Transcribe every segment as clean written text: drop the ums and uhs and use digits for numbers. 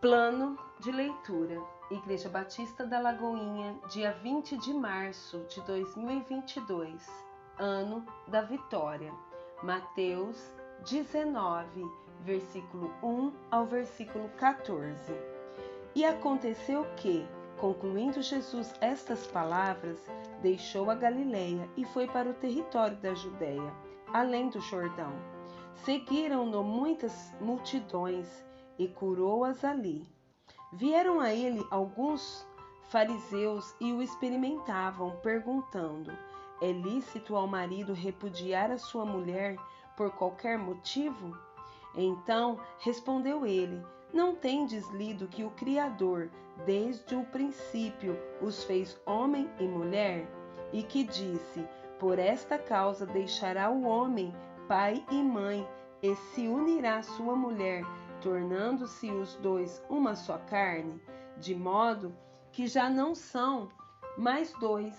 Plano de leitura. Igreja Batista da Lagoinha, dia 20 de março de 2022, ano da vitória. Mateus 19, versículo 1 ao versículo 14. E aconteceu que, concluindo Jesus estas palavras, deixou a Galileia e foi para o território da Judéia, além do Jordão. Seguiram-no muitas multidões e curou-as ali. Vieram a ele alguns fariseus e o experimentavam, perguntando: é lícito ao marido repudiar a sua mulher por qualquer motivo? Então respondeu ele: não tendes lido que o Criador, desde o princípio, os fez homem e mulher? E que disse: por esta causa deixará o homem pai e mãe, e se unirá à sua mulher, tornando-se os dois uma só carne, de modo que já não são mais dois,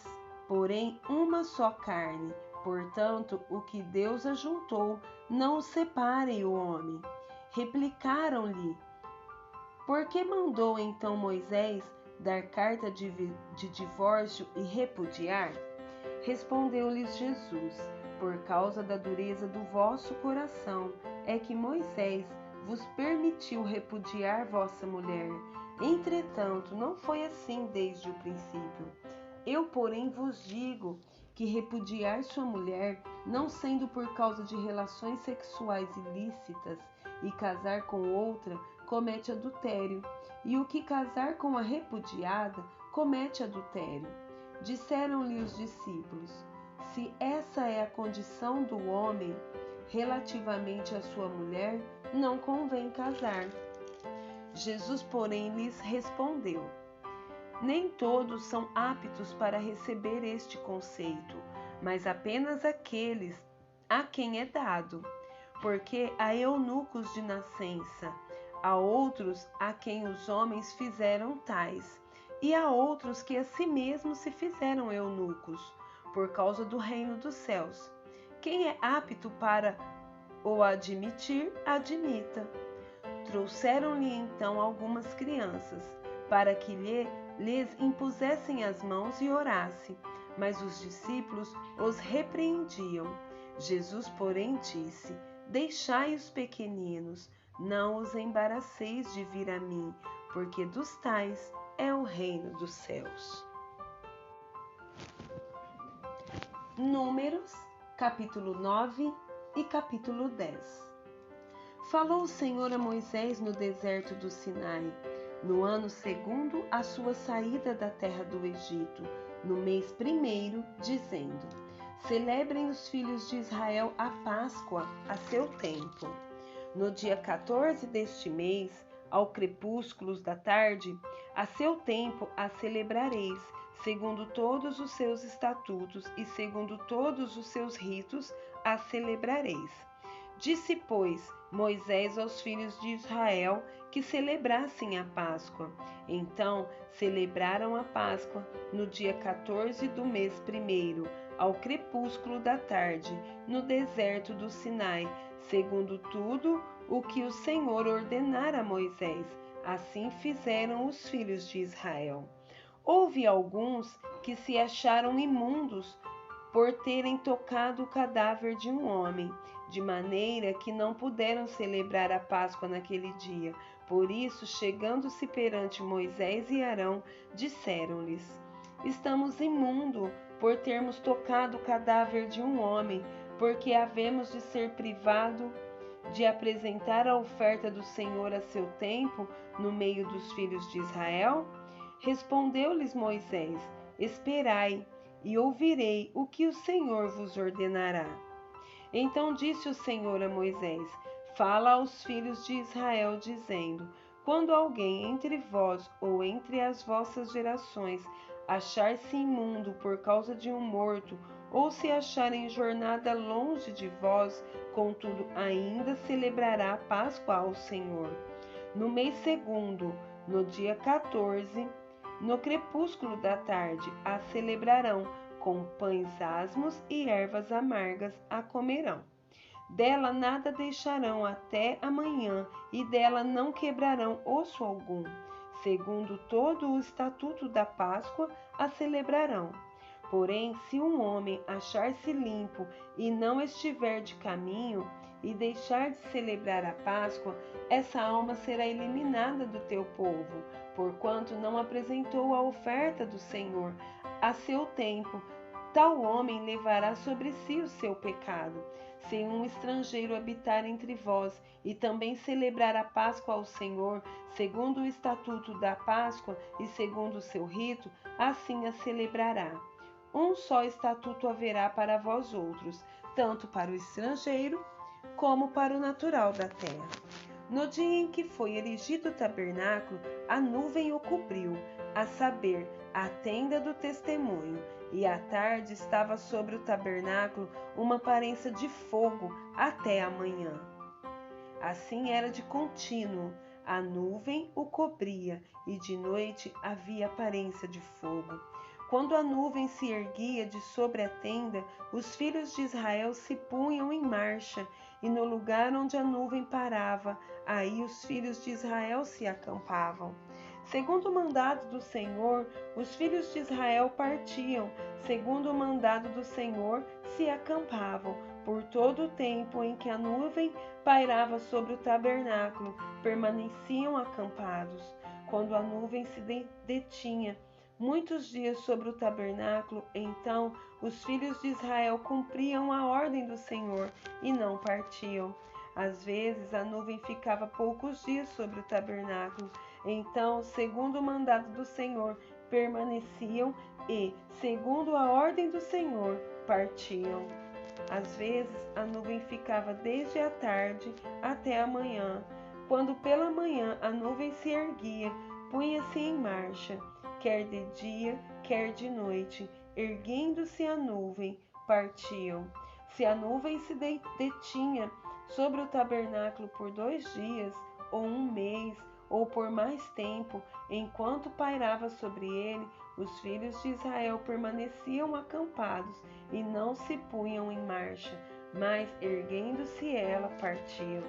porém uma só carne. Portanto, o que Deus ajuntou, não o separe o homem. Replicaram-lhe: por que mandou então Moisés dar carta de divórcio e repudiar? Respondeu-lhes Jesus: por causa da dureza do vosso coração é que Moisés vos permitiu repudiar vossa mulher. Entretanto, não foi assim desde o princípio. Eu, porém, vos digo que repudiar sua mulher, não sendo por causa de relações sexuais ilícitas, e casar com outra, comete adultério, e o que casar com a repudiada, comete adultério. Disseram-lhe os discípulos: se essa é a condição do homem relativamente à sua mulher, não convém casar. Jesus, porém, lhes respondeu: nem todos são aptos para receber este conceito, mas apenas aqueles a quem é dado. Porque há eunucos de nascença, há outros a quem os homens fizeram tais, e há outros que a si mesmos se fizeram eunucos, por causa do reino dos céus. Quem é apto para o admitir, admita. Trouxeram-lhe então algumas crianças, para que lhes impusessem as mãos e orasse, mas os discípulos os repreendiam. Jesus, porém, disse: deixai os pequeninos, não os embaraceis de vir a mim, porque dos tais é o reino dos céus. Números, capítulo 9 e capítulo 10. Falou o Senhor a Moisés no deserto do Sinai, no ano segundo a sua saída da terra do Egito, no mês primeiro, dizendo: celebrem os filhos de Israel a Páscoa a seu tempo. No dia 14 deste mês, ao crepúsculo da tarde, a seu tempo a celebrareis, segundo todos os seus estatutos e segundo todos os seus ritos a celebrareis. Disse, pois, Moisés aos filhos de Israel que celebrassem a Páscoa. Então celebraram a Páscoa no dia 14 do mês primeiro, ao crepúsculo da tarde, no deserto do Sinai, segundo tudo o que o Senhor ordenara a Moisés. Assim fizeram os filhos de Israel. Houve alguns que se acharam imundos por terem tocado o cadáver de um homem, de maneira que não puderam celebrar a Páscoa naquele dia. Por isso, chegando-se perante Moisés e Arão, disseram-lhes: estamos imundos por termos tocado o cadáver de um homem, porque havemos de ser privados de apresentar a oferta do Senhor a seu tempo no meio dos filhos de Israel? Respondeu-lhes Moisés: esperai, e ouvirei o que o Senhor vos ordenará. Então disse o Senhor a Moisés: fala aos filhos de Israel, dizendo: quando alguém entre vós ou entre as vossas gerações achar-se imundo por causa de um morto, ou se achar em jornada longe de vós, contudo ainda celebrará a Páscoa ao Senhor. No mês segundo, no dia 14, no crepúsculo da tarde, a celebrarão, com pães asmos e ervas amargas a comerão. Dela nada deixarão até amanhã, e dela não quebrarão osso algum. Segundo todo o estatuto da Páscoa, a celebrarão. Porém, se um homem achar-se limpo e não estiver de caminho, e deixar de celebrar a Páscoa, essa alma será eliminada do teu povo, porquanto não apresentou a oferta do Senhor a seu tempo. Tal homem levará sobre si o seu pecado. Se um estrangeiro habitar entre vós e também celebrar a Páscoa ao Senhor, segundo o estatuto da Páscoa e segundo o seu rito, assim a celebrará. Um só estatuto haverá para vós outros, tanto para o estrangeiro como para o natural da terra. No dia em que foi erigido o tabernáculo, a nuvem o cobriu, a saber, a tenda do testemunho, e à tarde estava sobre o tabernáculo uma aparência de fogo até a manhã. Assim era de contínuo, a nuvem o cobria, e de noite havia aparência de fogo. Quando a nuvem se erguia de sobre a tenda, os filhos de Israel se punham em marcha, e no lugar onde a nuvem parava, aí os filhos de Israel se acampavam. Segundo o mandado do Senhor, os filhos de Israel partiam, segundo o mandado do Senhor, se acampavam. Por todo o tempo em que a nuvem pairava sobre o tabernáculo, permaneciam acampados. Quando a nuvem se detinha muitos dias sobre o tabernáculo, então os filhos de Israel cumpriam a ordem do Senhor e não partiam. Às vezes a nuvem ficava poucos dias sobre o tabernáculo, então, segundo o mandado do Senhor, permaneciam e, segundo a ordem do Senhor, partiam. Às vezes a nuvem ficava desde a tarde até a manhã. Quando pela manhã a nuvem se erguia, punha-se em marcha, quer de dia, quer de noite. Erguendo-se a nuvem, partiam. Se a nuvem se detinha sobre o tabernáculo por 2 dias, ou 1 mês, ou por mais tempo, enquanto pairava sobre ele, os filhos de Israel permaneciam acampados e não se punham em marcha, mas erguendo-se ela, partiam.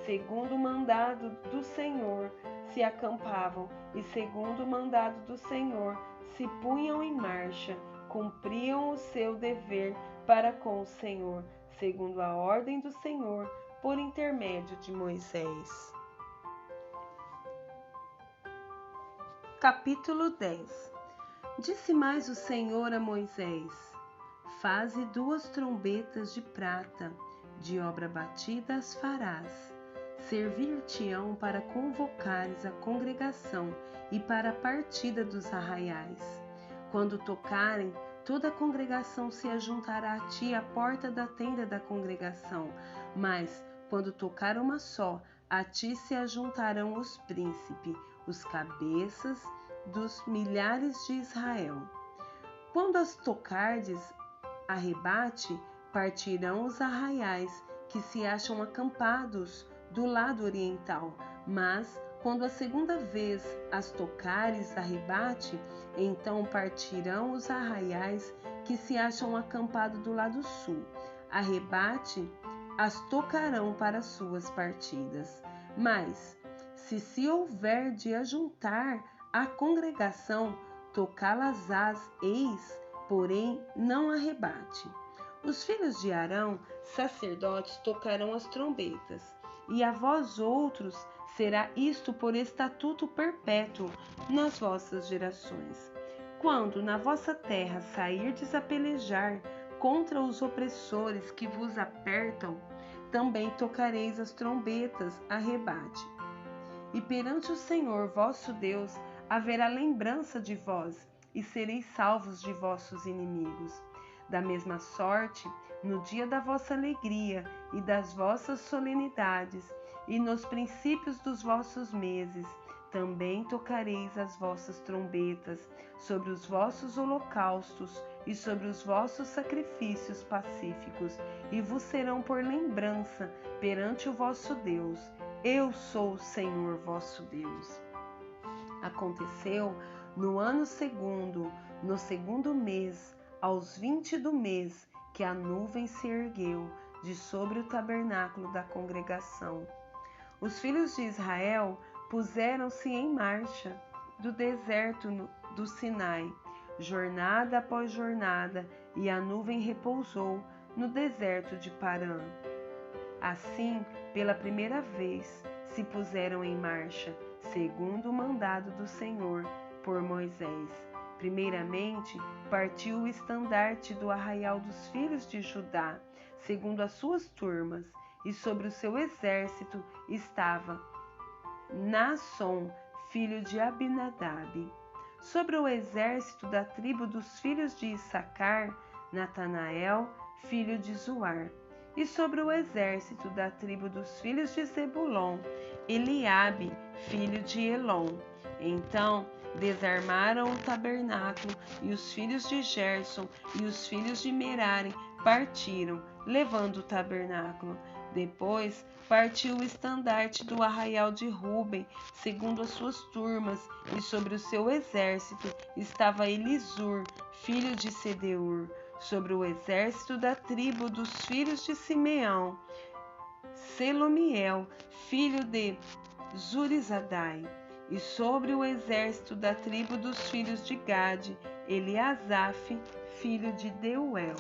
Segundo o mandado do Senhor, se acampavam, e segundo o mandado do Senhor, se punham em marcha, cumpriam o seu dever para com o Senhor, segundo a ordem do Senhor, por intermédio de Moisés. Capítulo 10. Disse mais o Senhor a Moisés: Faze 2 trombetas de prata, de obra batida as farás. Servir-te-ão para convocares a congregação e para a partida dos arraiais. Quando tocarem, toda a congregação se ajuntará a ti à porta da tenda da congregação, mas, quando tocar uma só, a ti se ajuntarão os príncipes, os cabeças dos milhares de Israel. Quando as tocardes a rebate, partirão os arraiais, que se acham acampados do lado oriental, mas quando a segunda vez as tocares a rebate, então partirão os arraiais, que se acham acampados do lado sul. A rebate as tocarão para suas partidas. Mas, se houver de ajuntar a congregação, tocá-las-ás eis, porém não a rebate. Os filhos de Arão, sacerdotes, tocarão as trombetas, e a vós outros será isto por estatuto perpétuo nas vossas gerações. Quando na vossa terra sairdes a pelejar contra os opressores que vos apertam, também tocareis as trombetas a rebate. E perante o Senhor vosso Deus haverá lembrança de vós, e sereis salvos de vossos inimigos. Da mesma sorte, no dia da vossa alegria e das vossas solenidades, e nos princípios dos vossos meses, também tocareis as vossas trombetas sobre os vossos holocaustos e sobre os vossos sacrifícios pacíficos, e vos serão por lembrança perante o vosso Deus. Eu sou o Senhor vosso Deus. Aconteceu no ano segundo, no segundo mês, aos 20 do mês, que a nuvem se ergueu de sobre o tabernáculo da congregação. Os filhos de Israel puseram-se em marcha do deserto do Sinai, jornada após jornada, e a nuvem repousou no deserto de Parã. Assim, pela primeira vez, se puseram em marcha, segundo o mandado do Senhor, por Moisés. Primeiramente, partiu o estandarte do arraial dos filhos de Judá, segundo as suas turmas, e sobre o seu exército estava Naasson, filho de Abinadab. Sobre o exército da tribo dos filhos de Issacar, Natanael, filho de Zuar. E sobre o exército da tribo dos filhos de Zebulon, Eliabe, filho de Elon. Então desarmaram o tabernáculo, e os filhos de Gerson e os filhos de Merari partiram, levando o tabernáculo. Depois partiu o estandarte do arraial de Ruben, segundo as suas turmas, e sobre o seu exército estava Elisur, filho de Sedeur. Sobre o exército da tribo dos filhos de Simeão, Selomiel, filho de Zurizadai. E sobre o exército da tribo dos filhos de Gade, Eliasaf, filho de Deuel.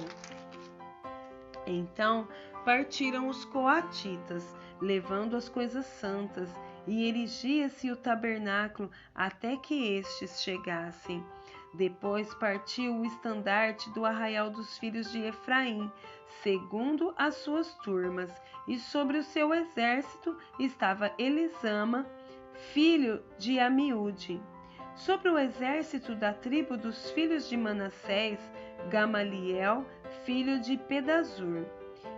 Então partiram os coatitas, levando as coisas santas, e erigia-se o tabernáculo até que estes chegassem. Depois partiu o estandarte do arraial dos filhos de Efraim, segundo as suas turmas, e sobre o seu exército estava Elisama, filho de Amiúde. Sobre o exército da tribo dos filhos de Manassés, Gamaliel, filho de Pedazur.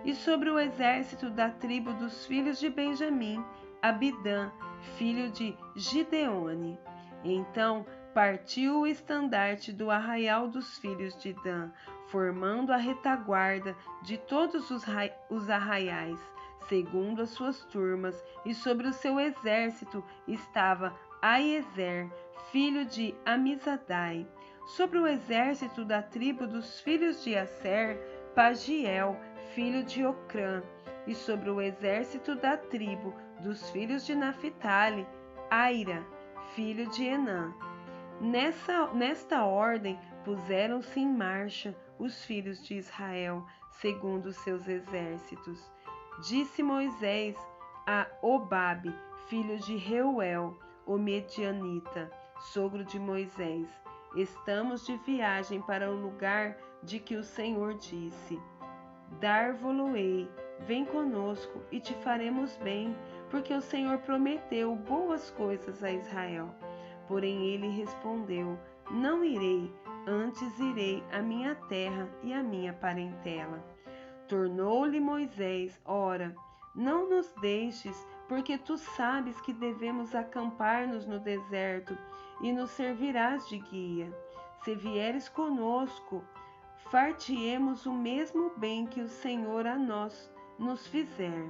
E sobre o exército da tribo dos filhos de Benjamim, Abidã, filho de Gideone. Então partiu o estandarte do arraial dos filhos de Dan, formando a retaguarda de todos os arraiais, segundo as suas turmas, e sobre o seu exército estava Aiezer, filho de Amizadai. Sobre o exército da tribo dos filhos de Aser, Pagiel, filho de Ocrã. E sobre o exército da tribo dos filhos de Naphtali, Aira, filho de Enã. Nesta ordem puseram-se em marcha os filhos de Israel, segundo os seus exércitos. Disse Moisés a Obabe, filho de Reuel, o medianita, sogro de Moisés: estamos de viagem para o lugar de que o Senhor disse: dar-vo-lo-ei, vem conosco e te faremos bem, porque o Senhor prometeu boas coisas a Israel. Porém ele respondeu: não irei, antes irei à minha terra e à minha parentela. Tornou-lhe Moisés: ora, não nos deixes, porque tu sabes que devemos acampar-nos no deserto, e nos servirás de guia. Se vieres conosco, far-te-emos o mesmo bem que o Senhor a nós nos fizer.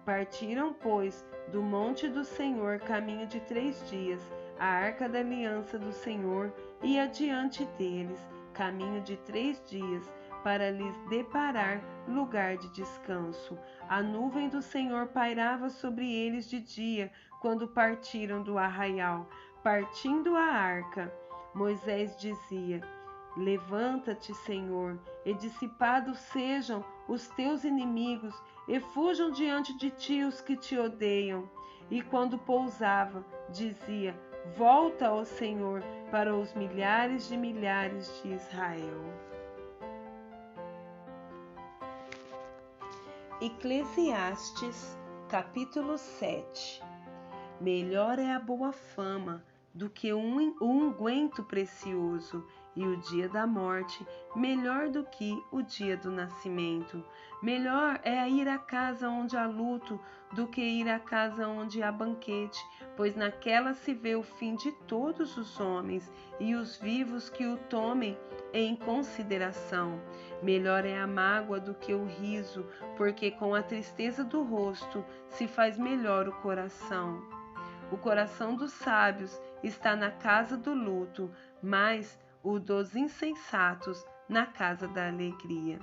Partiram, pois, do monte do Senhor caminho de 3 dias, a arca da aliança do Senhor ia diante deles, caminho de 3 dias, para lhes deparar lugar de descanso. A nuvem do Senhor pairava sobre eles de dia, quando partiram do arraial. Partindo a arca, Moisés dizia: levanta-te, Senhor, e dissipados sejam os teus inimigos, e fujam diante de ti os que te odeiam. E quando pousava, dizia: volta, ó Senhor, para os milhares de Israel. Eclesiastes, capítulo 7. Melhor é a boa fama do que um unguento precioso, e o dia da morte melhor do que o dia do nascimento. Melhor é ir à casa onde há luto do que ir à casa onde há banquete, pois naquela se vê o fim de todos os homens, e os vivos que o tomem em consideração. Melhor é a mágoa do que o riso, porque com a tristeza do rosto se faz melhor o coração. O coração dos sábios está na casa do luto, mas o dos insensatos na casa da alegria.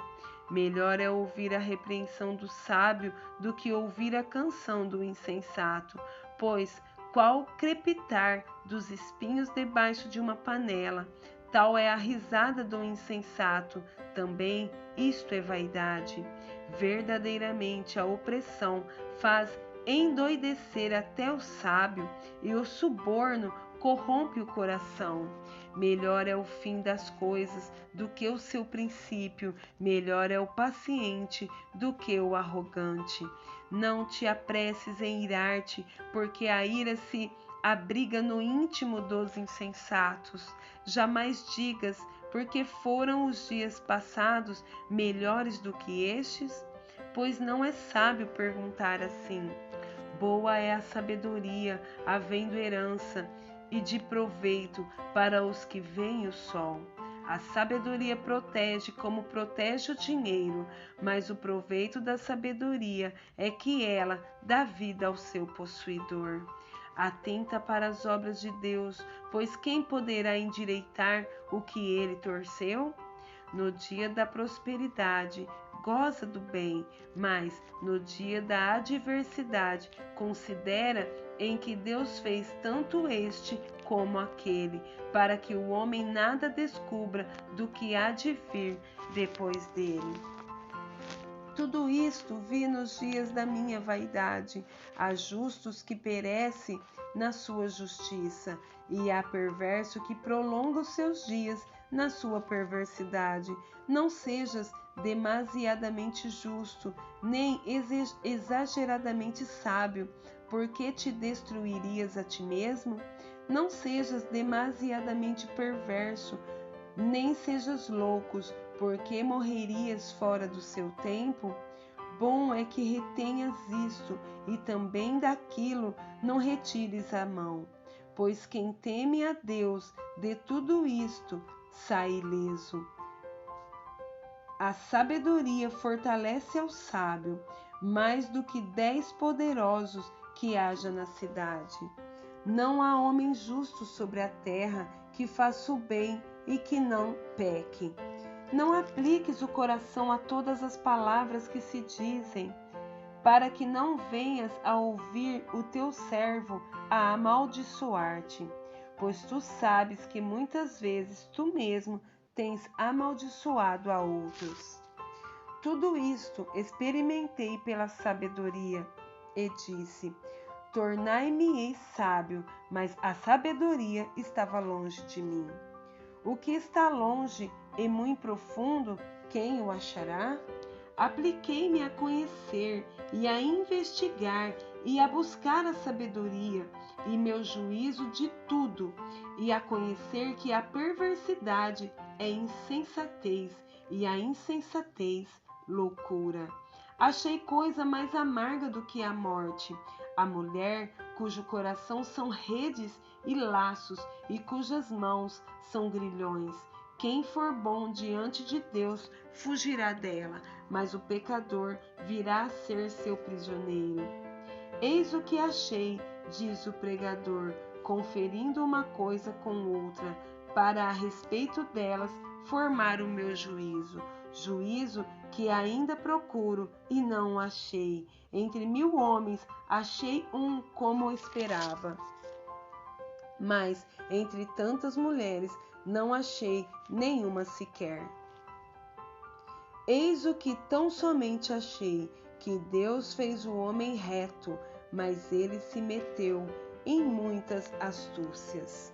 Melhor é ouvir a repreensão do sábio do que ouvir a canção do insensato, pois qual crepitar dos espinhos debaixo de uma panela, tal é a risada do insensato, também isto é vaidade. Verdadeiramente a opressão faz endoidecer até o sábio, e o suborno corrompe o coração. Melhor é o fim das coisas do que o seu princípio, melhor é o paciente do que o arrogante. Não te apresses em irar-te, porque a ira se abriga no íntimo dos insensatos. Jamais digas, porque foram os dias passados melhores do que estes? Pois não é sábio perguntar assim. Boa é a sabedoria, havendo herança, e de proveito para os que veem o sol. A sabedoria protege como protege o dinheiro, mas o proveito da sabedoria é que ela dá vida ao seu possuidor. Atenta para as obras de Deus, pois quem poderá endireitar o que ele torceu? No dia da prosperidade, goza do bem, mas no dia da adversidade, considera em que Deus fez tanto este como aquele, para que o homem nada descubra do que há de vir depois dele. Tudo isto vi nos dias da minha vaidade. Há justos que perecem na sua justiça, e há perverso que prolonga os seus dias na sua perversidade. Não sejas demasiadamente justo, nem exageradamente sábio, porque te destruirias a ti mesmo? Não sejas demasiadamente perverso, nem sejas loucos, porque morrerias fora do seu tempo? Bom é que retenhas isto, e também daquilo não retires a mão. Pois quem teme a Deus de tudo isto sai ileso. A sabedoria fortalece ao sábio, mais do que 10 poderosos que haja na cidade. Não há homem justo sobre a terra que faça o bem e que não peque. Não apliques o coração a todas as palavras que se dizem, para que não venhas a ouvir o teu servo a amaldiçoar-te, pois tu sabes que muitas vezes tu mesmo tens amaldiçoado a outros. Tudo isto experimentei pela sabedoria, e disse: tornai-me-ei sábio, mas a sabedoria estava longe de mim. O que está longe e muito profundo, quem o achará? Apliquei-me a conhecer e a investigar e a buscar a sabedoria e meu juízo de tudo, e a conhecer que a perversidade é insensatez e a insensatez loucura. Achei coisa mais amarga do que a morte, a mulher cujo coração são redes e laços e cujas mãos são grilhões. Quem for bom diante de Deus fugirá dela, mas o pecador virá a ser seu prisioneiro. Eis o que achei, diz o pregador, conferindo uma coisa com outra, para a respeito delas formar o meu juízo. Juízo que ainda procuro e não achei. Entre 1000 homens achei um como esperava. Mas entre tantas mulheres não achei nenhuma sequer. Eis o que tão somente achei, que Deus fez o homem reto, mas ele se meteu em muitas astúcias.